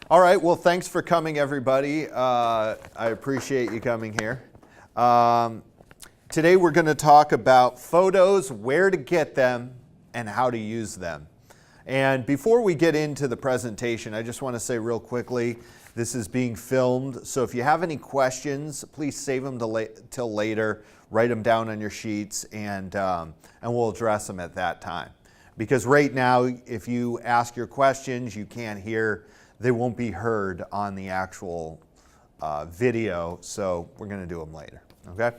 All right, well, thanks for coming, everybody. I appreciate you coming here. Today we're going to talk about photos, where to get them, and how to use them. And before we get into the presentation, I just want to say real quickly, this is being filmed, so if you have any questions, please save them till later, write them down on your sheets, and we'll address them at that time. Because right now, if you ask your questions, you can't hear, they won't be heard on the actual video, so we're going to do them later, okay?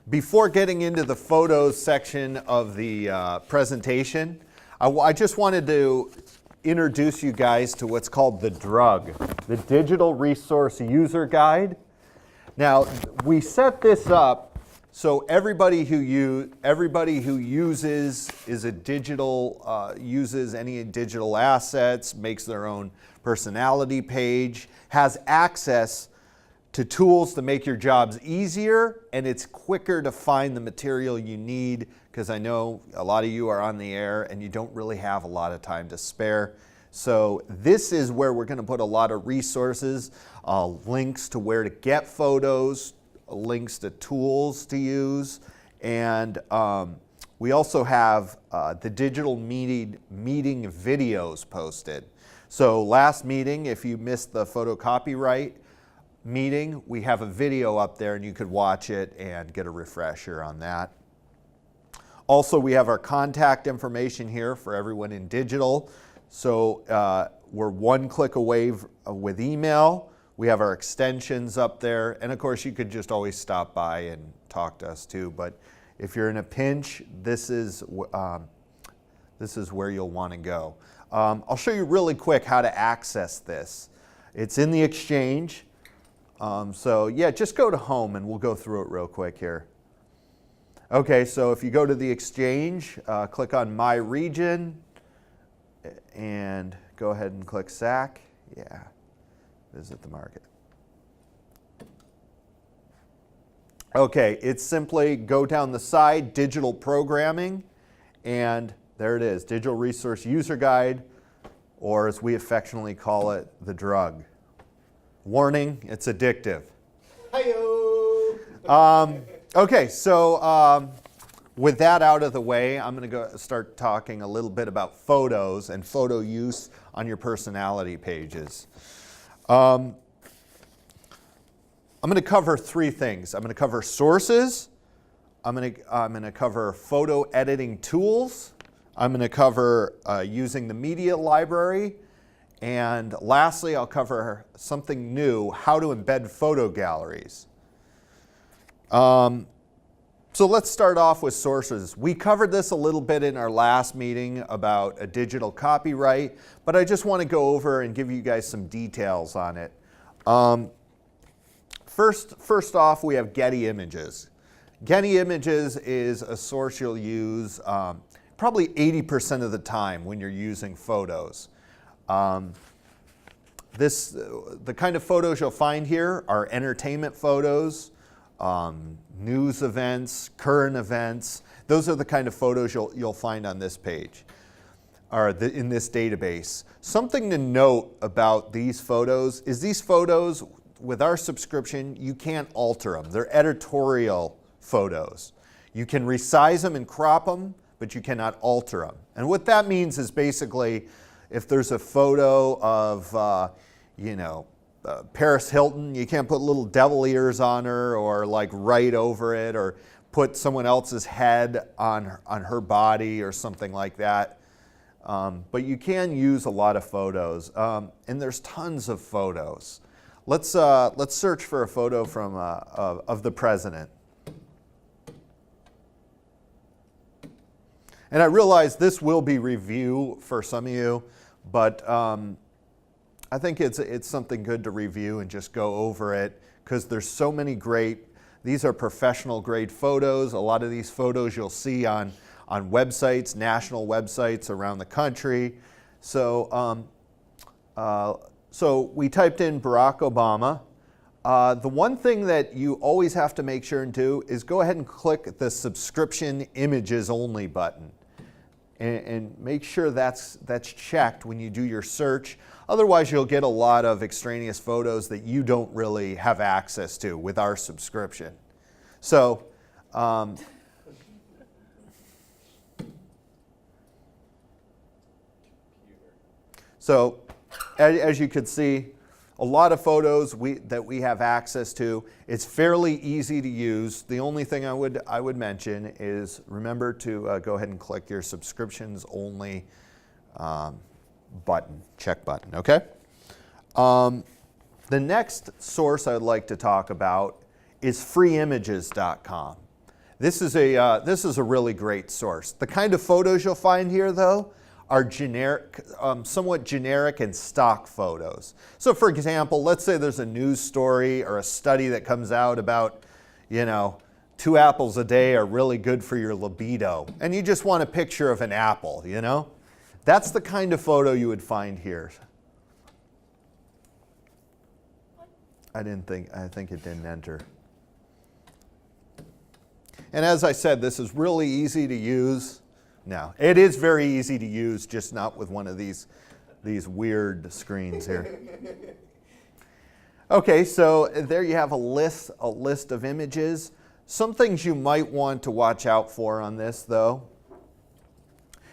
Before getting into the photos section of the presentation, I just wanted to introduce you guys to what's called the DRUG, the Digital Resource User Guide. Now, we set this up so everybody who uses any digital assets, makes their own personality page, has access to tools to make your jobs easier, and it's quicker to find the material you need, because I know a lot of you are on the air and you don't really have a lot of time to spare. So this is where we're going to put a lot of resources, links to where to get photos, links to tools to use, and we also have the digital meeting videos posted. So last meeting, if you missed the photo copyright meeting, we have a video up there and you could watch it and get a refresher on that. Also, we have our contact information here for everyone in digital. So we're one click away with email. We have our extensions up there. And of course, you could just always stop by and talk to us too. But if you're in a pinch, this is where you'll want to go. I'll show you really quick how to access this. It's in the Exchange. So yeah, just go to home and we'll go through it real quick here. Okay, so if you go to the Exchange, click on My Region and go ahead and click SAC. Yeah, visit the market. Okay, it's simply go down the side, Digital Programming, and there it is, Digital Resource User Guide, or as we affectionately call it, the DRUG. Warning, it's addictive. Hi-yo! Okay, so with that out of the way, I'm going to start talking a little bit about photos and photo use on your personality pages. I'm going to cover three things. I'm going to cover sources, I'm going to cover photo editing tools, I'm going to cover using the media library, and lastly, I'll cover something new, how to embed photo galleries. So let's start off with sources. We covered this a little bit in our last meeting about a digital copyright, but I just want to go over and give you guys some details on it. First off, we have Getty Images. Getty Images is a source you'll use probably 80% of the time when you're using photos. The kind of photos you'll find here are entertainment photos, news events, current events. Those are the kind of photos you'll find on this page, or in this database. Something to note about these photos is these photos, with our subscription, you can't alter them. They're editorial photos. You can resize them and crop them, but you cannot alter them. And what that means is basically, if there's a photo of, Paris Hilton, you can't put little devil ears on her or like right over it, or put someone else's head on her body or something like that. But you can use a lot of photos, and there's tons of photos. Let's search for a photo from of the president. And I realize this will be review for some of you, but I think it's something good to review and just go over it, because there's so many these are professional grade photos. A lot of these photos you'll see on websites, national websites around the country. So, so we typed in Barack Obama. The one thing that you always have to make sure and do is go ahead and click the subscription images only button. and make sure that's checked when you do your search. Otherwise, you'll get a lot of extraneous photos that you don't really have access to with our subscription. So, as you can see, a lot of photos that we have access to. It's fairly easy to use. The only thing I would mention is remember to go ahead and click your subscriptions only button, check button, okay? The next source I'd like to talk about is freeimages.com. This is a really great source. The kind of photos you'll find here, though, are generic, somewhat generic and stock photos. So for example, let's say there's a news story or a study that comes out about, 2 apples a day are really good for your libido, and you just want a picture of an apple, That's the kind of photo you would find here. I think it didn't enter. And as I said, this is really easy to use. No, it is very easy to use, just not with one of these weird screens here. Okay, so there you have a list of images. Some things you might want to watch out for on this, though,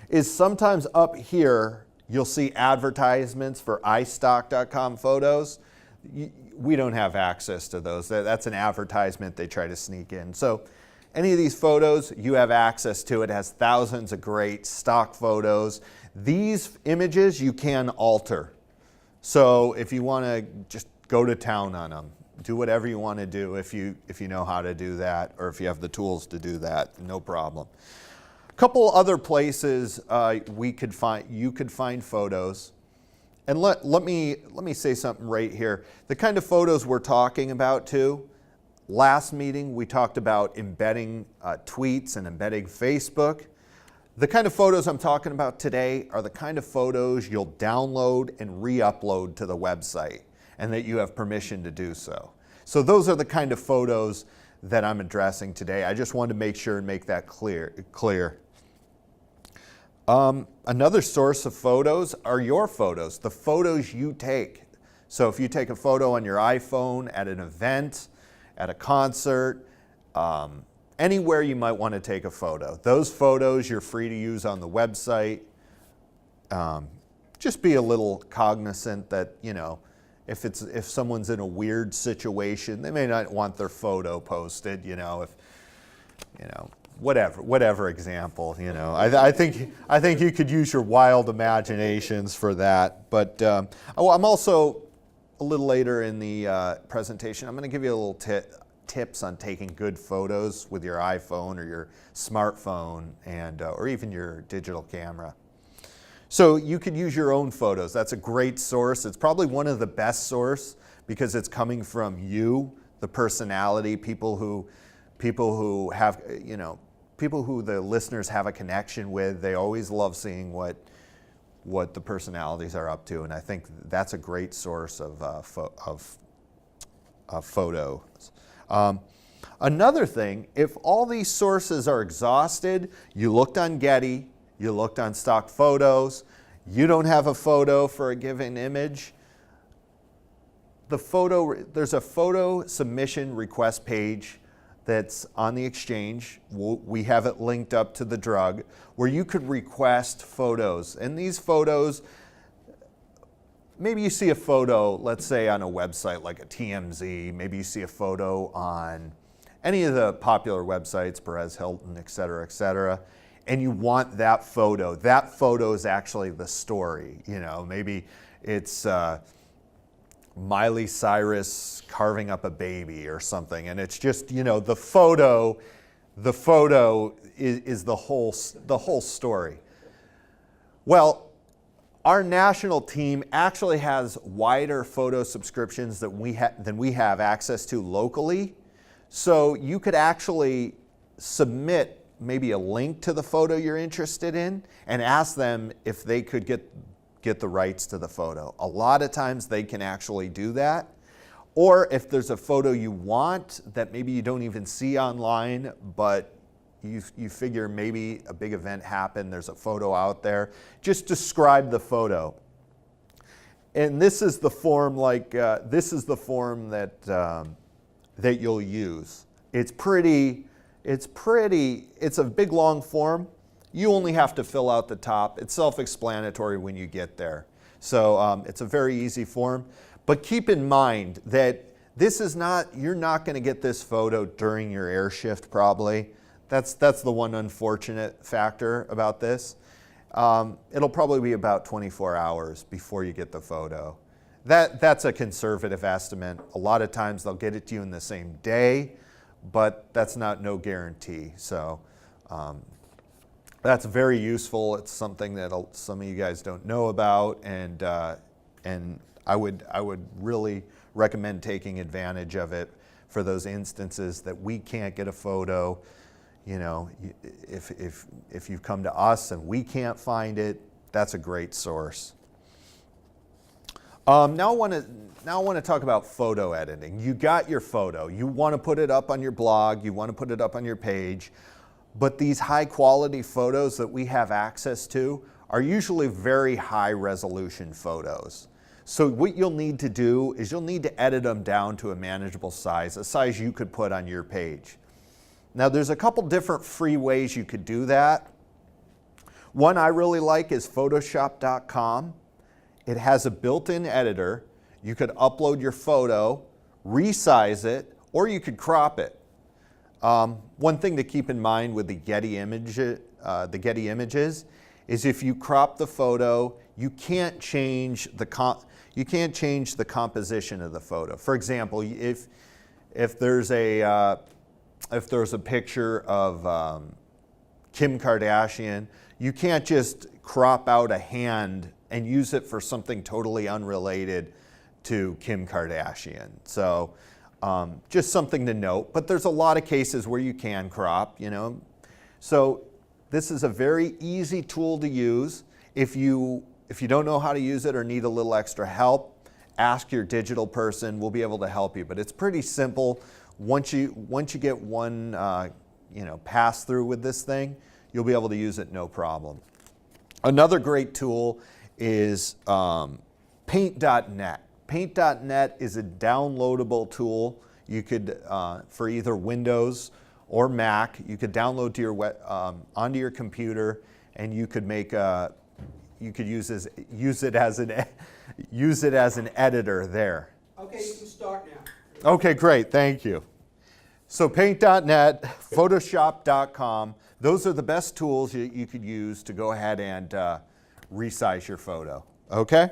is sometimes up here you'll see advertisements for iStock.com photos. We don't have access to those. That's an advertisement they try to sneak in. So any of these photos, you have access to. It has thousands of great stock photos. These images you can alter. So if you want to just go to town on them, do whatever you want to do if you know how to do that, or if you have the tools to do that, no problem. A couple other places you could find photos. And let me say something right here. The kind of photos we're talking about too. Last meeting, we talked about embedding tweets and embedding Facebook. The kind of photos I'm talking about today are the kind of photos you'll download and re-upload to the website, and that you have permission to do so. So those are the kind of photos that I'm addressing today. I just wanted to make sure and make that clear. Another source of photos are your photos, the photos you take. So if you take a photo on your iPhone at an event, at a concert, anywhere you might want to take a photo. Those photos you're free to use on the website. Just be a little cognizant that, if someone's in a weird situation, they may not want their photo posted, whatever example, I think you could use your wild imaginations for that. But I'm also, a little later in the presentation, I'm going to give you a little tips on taking good photos with your iPhone or your smartphone, and or even your digital camera. So you could use your own photos. That's a great source. It's probably one of the best source because it's coming from you, the personality, people who have, people who the listeners have a connection with. They always love seeing what the personalities are up to, and I think that's a great source of photos. Another thing, if all these sources are exhausted, you looked on Getty, you looked on stock photos, you don't have a photo for a given image, there's a photo submission request page that's on the exchange. We have it linked up to the drug where you could request photos. And these photos, maybe you see a photo, let's say on a website like a TMZ, maybe you see a photo on any of the popular websites, Perez Hilton, et cetera, and you want that photo. That photo is actually the story. Maybe it's Miley Cyrus carving up a baby or something, and it's just, the photo is the whole story. Well, our national team actually has wider photo subscriptions than we have access to locally. So you could actually submit maybe a link to the photo you're interested in and ask them if they could get the rights to the photo. A lot of times they can actually do that. Or if there's a photo you want that maybe you don't even see online, but you figure maybe a big event happened, there's a photo out there. Just describe the photo. And this is the form that you'll use. It's a big long form. You only have to fill out the top. It's self-explanatory when you get there. So it's a very easy form. But keep in mind that you're not going to get this photo during your air shift probably. That's the one unfortunate factor about this. It'll probably be about 24 hours before you get the photo. That's a conservative estimate. A lot of times they'll get it to you in the same day, but that's no guarantee. So that's very useful. It's something that some of you guys don't know about, and I would really recommend taking advantage of it for those instances that we can't get a photo. You know, if you've come to us and we can't find it, that's a great source. Now I want to talk about photo editing. You got your photo. You want to put it up on your blog. You want to put it up on your page. But these high quality photos that we have access to are usually very high resolution photos. So what you'll need to do is you'll need to edit them down to a manageable size, a size you could put on your page. Now there's a couple different free ways you could do that. One I really like is Photoshop.com. It has a built-in editor. You could upload your photo, resize it, or you could crop it. One thing to keep in mind with the Getty images is if you crop the photo, you can't change the composition of the photo. For example, if there's a picture of Kim Kardashian, you can't just crop out a hand and use it for something totally unrelated to Kim Kardashian. So just something to note. But there's a lot of cases where you can crop, you know. So this is a very easy tool to use. If you don't know how to use it or need a little extra help, ask your digital person. We'll be able to help you. But it's pretty simple. Once you get one pass through with this thing, you'll be able to use it no problem. Another great tool is Paint.net. Paint.net is a downloadable tool. You could, for either Windows or Mac, you could download to your onto your computer, and you could use it as an editor there. Okay, you can start now. Okay, great, thank you. So Paint.net, Photoshop.com, those are the best tools you could use to go ahead and resize your photo, okay?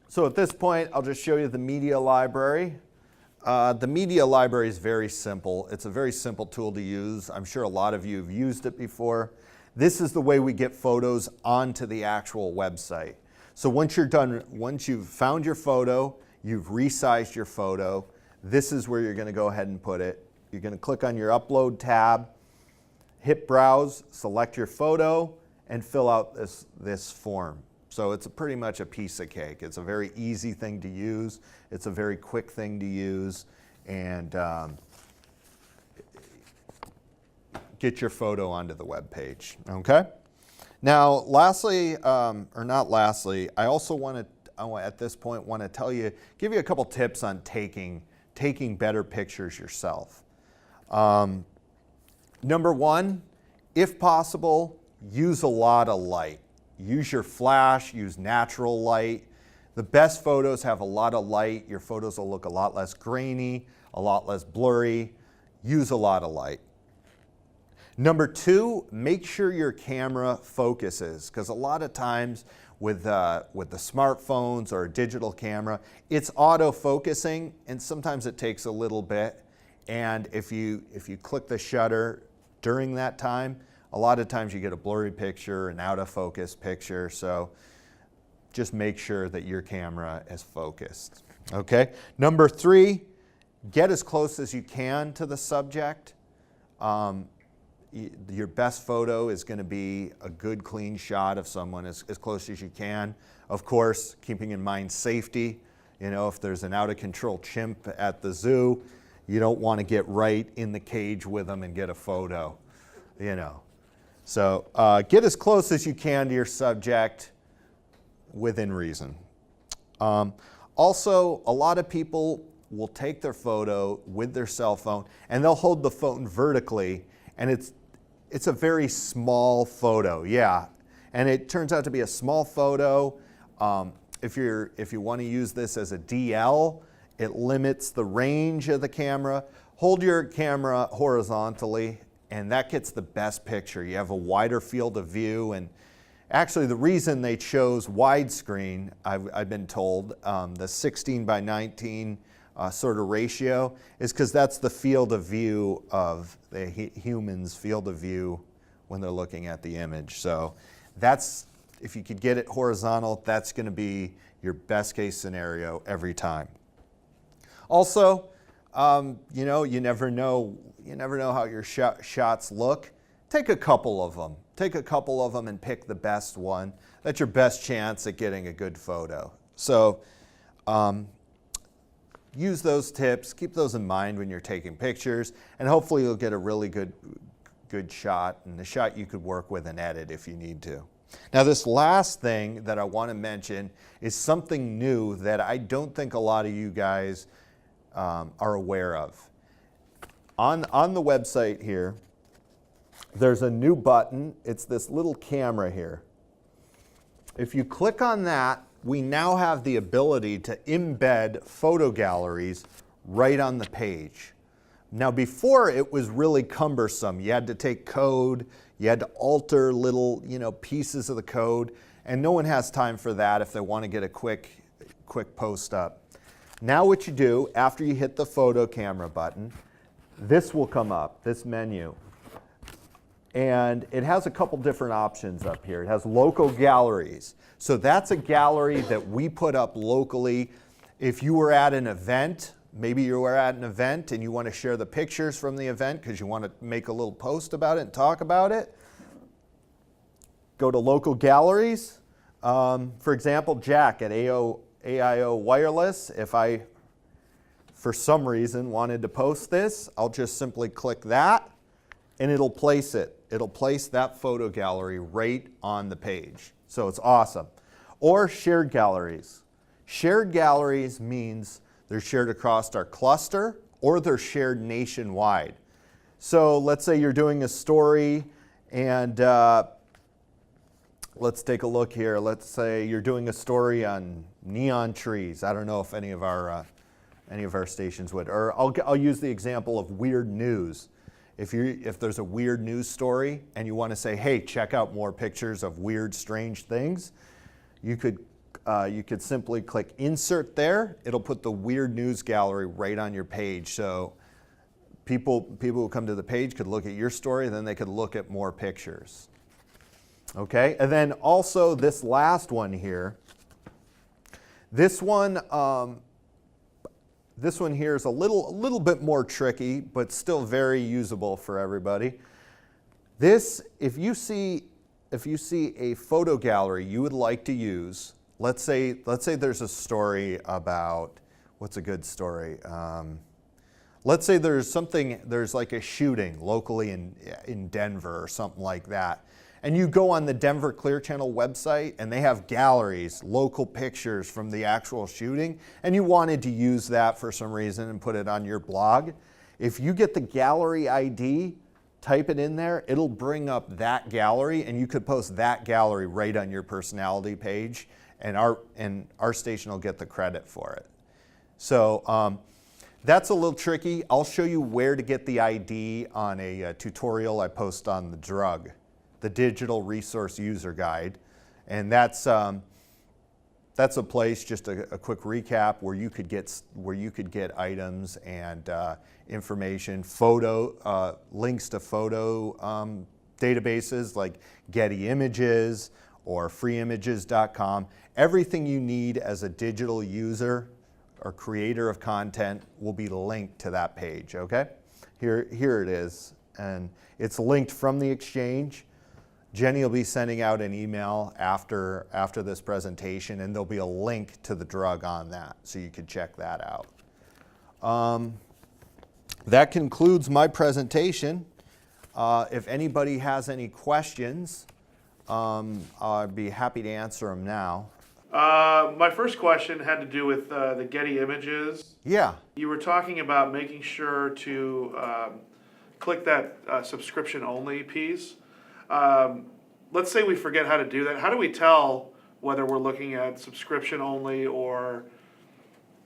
So at this point, I'll just show you the media library. The media library is very simple. It's a very simple tool to use. I'm sure a lot of you have used it before. This is the way we get photos onto the actual website. So once you've found your photo, you've resized your photo, this is where you're going to go ahead and put it. You're going to click on your Upload tab, hit Browse, select your photo, and fill out this form. So it's pretty much a piece of cake. It's a very easy thing to use. It's a very quick thing to use. And get your photo onto the web page, okay? Now, lastly, or not lastly, I also at this point want to give you a couple tips on taking better pictures yourself. Number one, if possible, use a lot of light. Use your flash, use natural light. The best photos have a lot of light. Your photos will look a lot less grainy, a lot less blurry. Use a lot of light. Number two, make sure your camera focuses, because a lot of times with the smartphones or a digital camera, it's auto-focusing, and sometimes it takes a little bit. And if you click the shutter during that time, a lot of times you get a blurry picture, an out-of-focus picture. So just make sure that your camera is focused. Okay. Number three, get as close as you can to the subject. Your best photo is going to be a good, clean shot of someone as close as you can. Of course, keeping in mind safety. You know, if there's an out-of-control chimp at the zoo, You don't want to get right in the cage with them and get a photo, you know. So get as close as you can to your subject within reason. Also, a lot of people will take their photo with their cell phone and they'll hold the phone vertically, and it's a very small photo, yeah. And it turns out to be a small photo. If you want to use this as a DL, it limits the range of the camera. Hold your camera horizontally, and that gets the best picture. You have a wider field of view, and actually the reason they chose widescreen, I've been told, the 16 by 19 sort of ratio, is because that's the field of view of the human's field of view when they're looking at the image. So that's, if you could get it horizontal, that's going to be your best case scenario every time. Also, you know, you never know how your shots look. Take a couple of them. Take a couple of them and pick the best one. That's your best chance at getting a good photo. So use those tips. Keep those in mind when you're taking pictures, and hopefully you'll get a really good shot, and the shot you could work with and edit if you need to. Now, this last thing that I want to mention is something new that I don't think a lot of you guys are aware of. On the website here, there's a new button. It's this little camera here. If you click on that, we now have the ability to embed photo galleries right on the page. Now, before, it was really cumbersome. You had to take code, you had to alter little, pieces of the code, and no one has time for that if they want to get a quick post up. Now what you do, after you hit the photo camera button, this will come up, this menu. And it has a couple different options up here. It has local galleries. So that's a gallery that we put up locally. If you were at an event, maybe you were at an event and you want to share the pictures from the event because you want to make a little post about it and talk about it, go to local galleries. For example, Jack at AIO Wireless, if I, for some reason, wanted to post this, I'll just simply click that and it'll place it. It'll place that photo gallery right on the page. So it's awesome. Or shared galleries. Shared galleries means they're shared across our cluster or they're shared nationwide. So let's say you're doing a story and let's take a look here. Let's say you're doing a story on neon trees. I don't know if any of our stations would. Or I'll use the example of weird news. If there's a weird news story and you want to say, hey, check out more pictures of weird, strange things, you could simply click insert there. It'll put the weird news gallery right on your page. So people who come to the page could look at your story, then they could look at more pictures. Okay, and then also this last one here. This one here is a little bit more tricky, but still very usable for everybody. This, if you see a photo gallery you would like to use, let's say there's a story about, what's a good story? Let's say there's like a shooting locally in Denver or something like that. And you go on the Denver Clear Channel website and they have galleries, local pictures from the actual shooting, and you wanted to use that for some reason and put it on your blog. If you get the gallery ID, type it in there, it'll bring up that gallery and you could post that gallery right on your personality page, and our station will get the credit for it. So that's a little tricky. I'll show you where to get the ID on a tutorial I post on the DRUG, the Digital Resource User Guide, and that's a place, just a quick recap, where you could get items and information, links to photo databases like Getty Images or freeimages.com. Everything you need as a digital user or creator of content will be linked to that page. Okay, here it is, and it's linked from the Exchange. Jenny will be sending out an email after this presentation, and there'll be a link to the DRUG on that, so you can check that out. that concludes my presentation. If anybody has any questions, I'd be happy to answer them now. My first question had to do with the Getty Images. Yeah. You were talking about making sure to click that subscription only piece. Let's say we forget how to do that. How do we tell whether we're looking at subscription only or,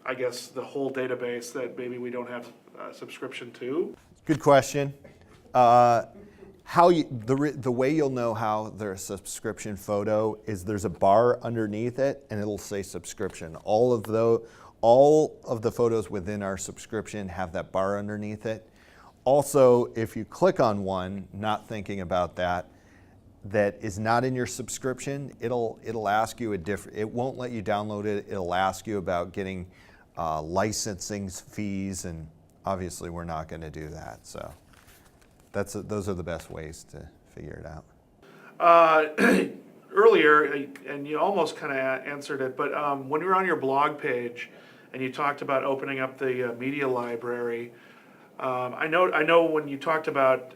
I guess, the whole database that maybe we don't have subscription to? Good question. The way you'll know how there's a subscription photo is there's a bar underneath it and it'll say subscription. All of the photos within our subscription have that bar underneath it. Also, if you click on one, not thinking about that is not in your subscription, it'll ask you it won't let you download it. It'll ask you about getting licensing fees, and obviously we're not going to do that. So those are the best ways to figure it out. Earlier, and you almost kind of answered it, but when you were on your blog page and you talked about opening up the media library, I know when you talked about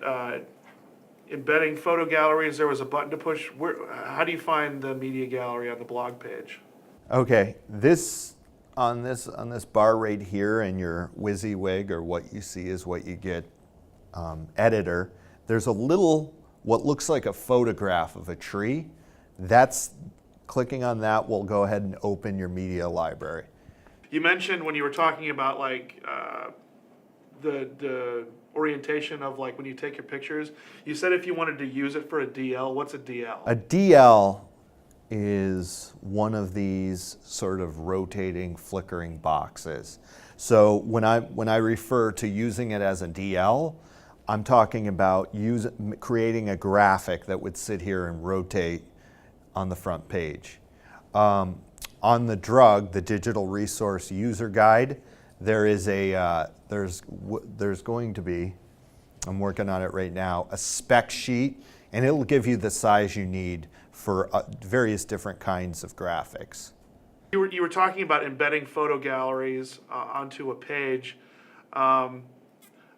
embedding photo galleries, there was a button to push. How do you find the media gallery on the blog page? Okay, on this bar right here in your WYSIWYG, or what you see is what you get editor, there's a little, what looks like a photograph of a tree. Clicking on that will go ahead and open your media library. You mentioned when you were talking about like the orientation of like when you take your pictures, you said if you wanted to use it for a DL, what's a DL? A DL is one of these sort of rotating, flickering boxes. So when I refer to using it as a DL, I'm talking about creating a graphic that would sit here and rotate on the front page. On the drug, the Digital Resource User Guide, there is there's going to be, I'm working on it right now, a spec sheet, and it'll give you the size you need for various different kinds of graphics. You were talking about embedding photo galleries onto a page.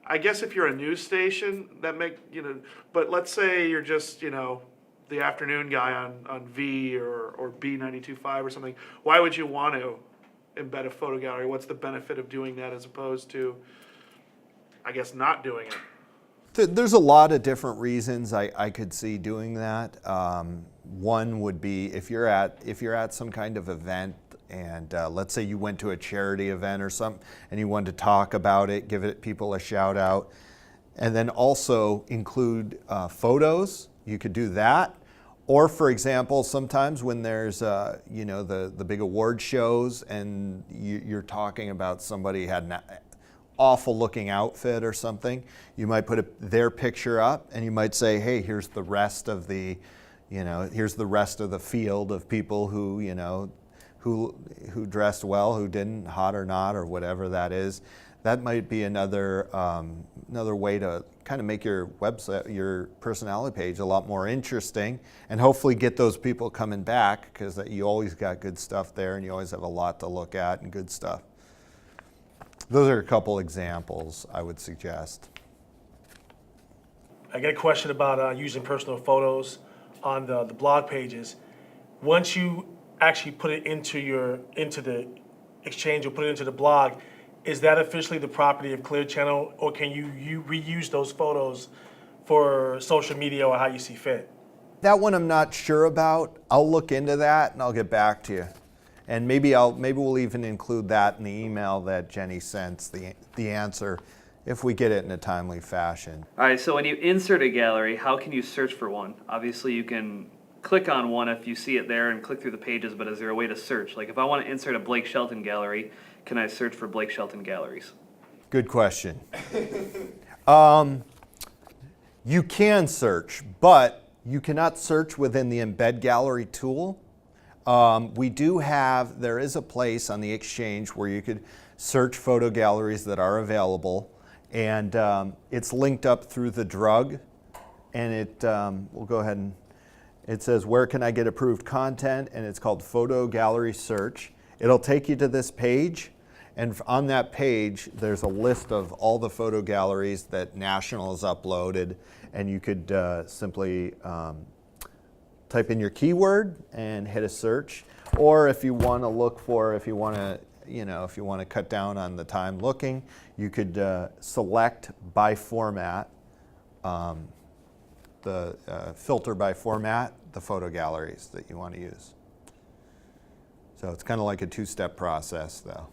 I guess if you're a news station, but let's say you're just, the afternoon guy on V or B92.5 or something, why would you want to embed a photo gallery? What's the benefit of doing that as opposed to, I guess, not doing it? There's a lot of different reasons I could see doing that. One would be if you're at some kind of event, and let's say you went to a charity event or something and you wanted to talk about it, give people a shout out, and then also include photos. You could do that. Or for example, sometimes when there's the big award shows and you're talking about somebody had an awful looking outfit or something, you might put their picture up and you might say, hey, here's the rest of the field of people who dressed well, who didn't, hot or not, or whatever that is. That might be another way to kind of make your website, your personality page, a lot more interesting, and hopefully get those people coming back, because you always got good stuff there, and you always have a lot to look at and good stuff. Those are a couple examples I would suggest. I got a question about using personal photos on the blog pages. Once you actually put it into the Exchange or put it into the blog, is that officially the property of Clear Channel, or can you reuse those photos for social media or how you see fit? That one I'm not sure about. I'll look into that and I'll get back to you. And maybe we'll even include that in the email that Jenny sends, the answer, if we get it in a timely fashion. All right, so when you insert a gallery, how can you search for one? Obviously you can click on one if you see it there and click through the pages, but is there a way to search? Like if I want to insert a Blake Shelton gallery, can I search for Blake Shelton galleries? Good question. You can search, but you cannot search within the Embed Gallery tool. There is a place on the Exchange where you could search photo galleries that are available, and it's linked up through the drug, and we'll go ahead and it says, where can I get approved content? And it's called Photo Gallery Search. It'll take you to this page, And on that page, there's a list of all the photo galleries that National has uploaded, and you could simply type in your keyword and hit a search. Or if you want to look for, if you want to cut down on the time looking, you could select by format, filter by format, the photo galleries that you want to use. So it's kind of like a two-step process, though.